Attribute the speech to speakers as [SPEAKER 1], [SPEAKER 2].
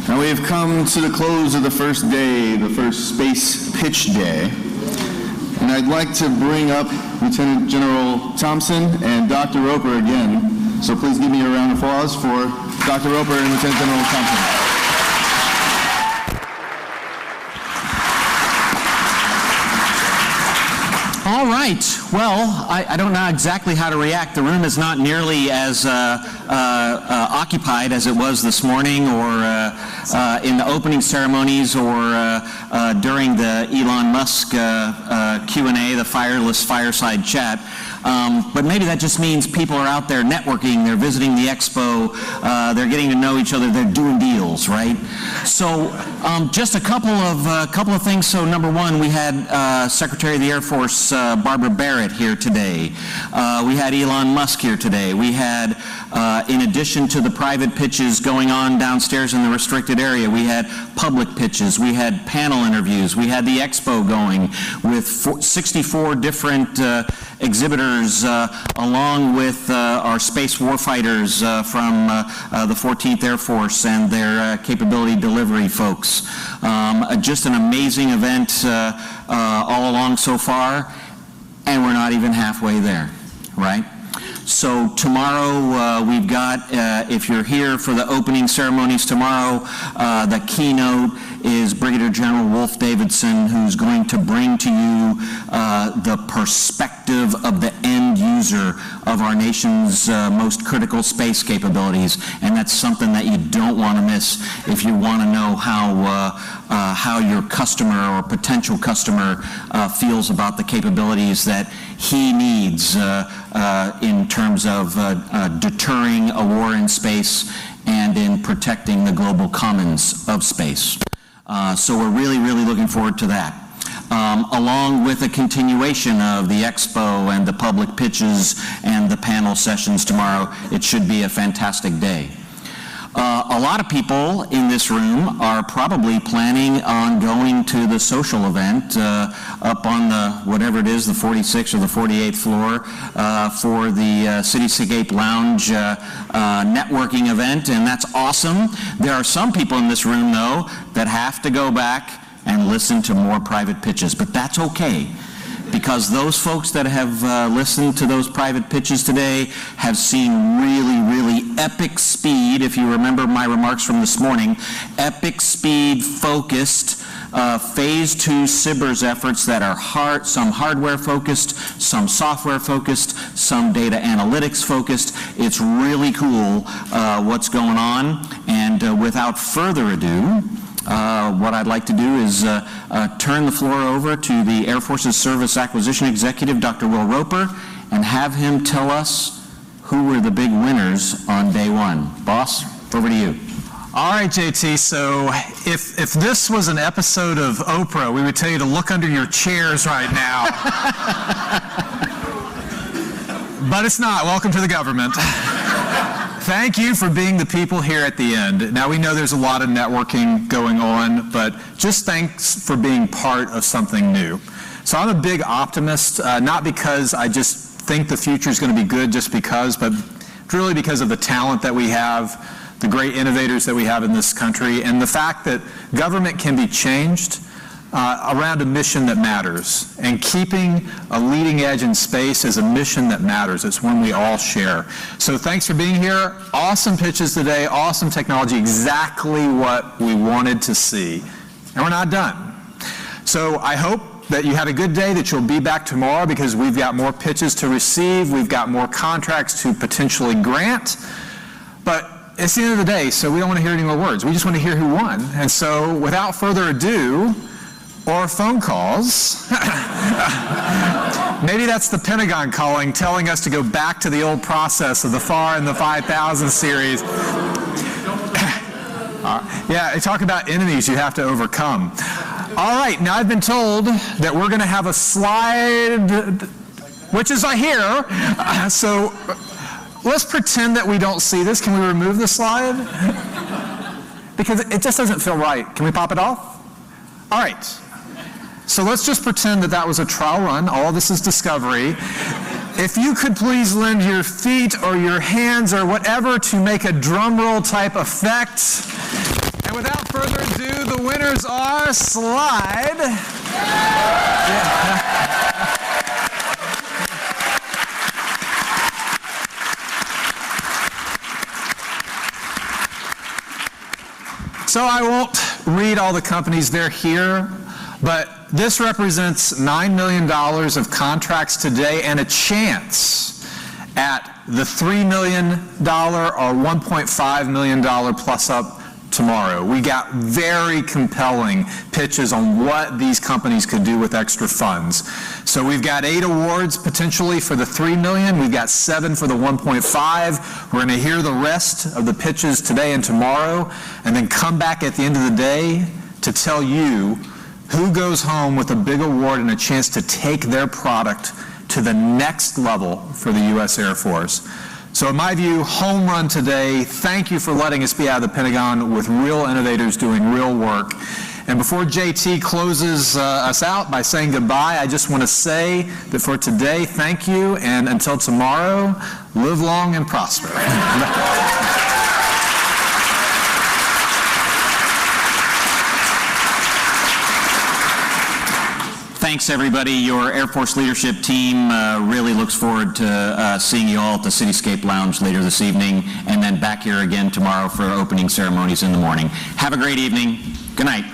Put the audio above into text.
[SPEAKER 1] Now we have come to the close of the first day, the first Space Pitch Day. And I'd like to bring up Lieutenant General Thompson and Dr. Roper again. So please give me a round of applause for Dr. Roper and Lieutenant General Thompson.
[SPEAKER 2] All right. Well, I don't know exactly how to react. The room is not nearly as occupied as it was this morning or in the opening ceremonies or during the Elon Musk Q&A, the fireside chat. But maybe that just means people are out there networking, they're visiting the expo, they're getting to know each other, they're doing deals, right? So just a couple of things. So number one, we had Secretary of the Air Force Barbara Barrett here today. We had Elon Musk here today. We had, in addition to the private pitches going on downstairs in the restricted area, we had public pitches, we had panel interviews, we had the expo going with 64 different exhibitors along with our space warfighters from the 14th Air Force and their capability delivery folks. Just an amazing event all along so far, and we're not even halfway there, right? So tomorrow we've got, if you're here for the opening ceremonies tomorrow, the keynote is Brigadier General Wolf Davidson, who's going to bring to you the perspective of the end user of our nation's most critical space capabilities, and that's something that you don't want to miss if you want to know how your customer or potential customer feels about the capabilities that he needs in terms of deterring a war in space and in protecting the global commons of space. So we're really, really looking forward to that. Along with a continuation of the expo and the public pitches and the panel sessions tomorrow, it should be a fantastic day. A lot of people in this room are probably planning on going to the social event up on the, whatever it is, the 46th or the 48th floor for the Cityscape Lounge networking event, and that's awesome. There are some people in this room, though, that have to go back and listen to more private pitches, but that's okay, because those folks that have listened to those private pitches today have seen really, really epic speed, if you remember my remarks from this morning, epic speed focused phase 2 SBIRS efforts that are some hardware focused, some software focused, some data analytics focused. It's really cool what's going on, and without further ado, what I'd like to do is turn the floor over to the Air Force's Service Acquisition Executive, Dr. Will Roper, and have him tell us who were the big winners on day one. Boss, over to you.
[SPEAKER 3] All right, JT, so if this was an episode of Oprah, we would tell you to look under your chairs right now. But it's not. Welcome to the government. Thank you for being the people here at the end. Now, we know there's a lot of networking going on, but just thanks for being part of something new. So I'm a big optimist, not because I just think the future is going to be good just because, but really because of the talent that we have, the great innovators that we have in this country, and the fact that government can be changed around a mission that matters. And keeping a leading edge in space is a mission that matters. It's one we all share. So thanks for being here. Awesome pitches today, awesome technology, exactly what we wanted to see. And we're not done. So I hope that you had a good day, that you'll be back tomorrow, because we've got more pitches to receive, we've got more contracts to potentially grant. But it's the end of the day, so we don't want to hear any more words. We just want to hear who won. And so without further ado, or phone calls. Maybe that's the Pentagon calling, telling us to go back to the old process of the FAR and the 5000 series. Yeah, talk about enemies you have to overcome. All right, now I've been told that we're going to have a slide, which is right here. So let's pretend that we don't see this. Can we remove the slide? Because it just doesn't feel right. Can we pop it off? All right. So let's just pretend that that was a trial run. All this is discovery. If you could please lend your feet or your hands or whatever to make a drum roll type effect. And without do, the winners are slide. So I won't read all the companies, they're here, but this represents $9 million of contracts today and a chance at the $3 million or $1.5 million plus up tomorrow. We got very compelling pitches on what these companies could do with extra funds. So we've got 8 awards potentially for the $3 million. We've got 7 for the 1.5. We're going to hear the rest of the pitches today and tomorrow, and then come back at the end of the day to tell you who goes home with a big award and a chance to take their product to the next level for the U.S. Air Force. So in my view, home run today. Thank you for letting us be out of the Pentagon with real innovators doing real work. And before JT closes us out by saying goodbye, I just want to say that for today, thank you, and until tomorrow, live long and prosper.
[SPEAKER 2] Thanks, everybody. Your Air Force leadership team really looks forward to seeing you all at the Cityscape Lounge later this evening, and then back here again tomorrow for opening ceremonies in the morning. Have a great evening. Good night.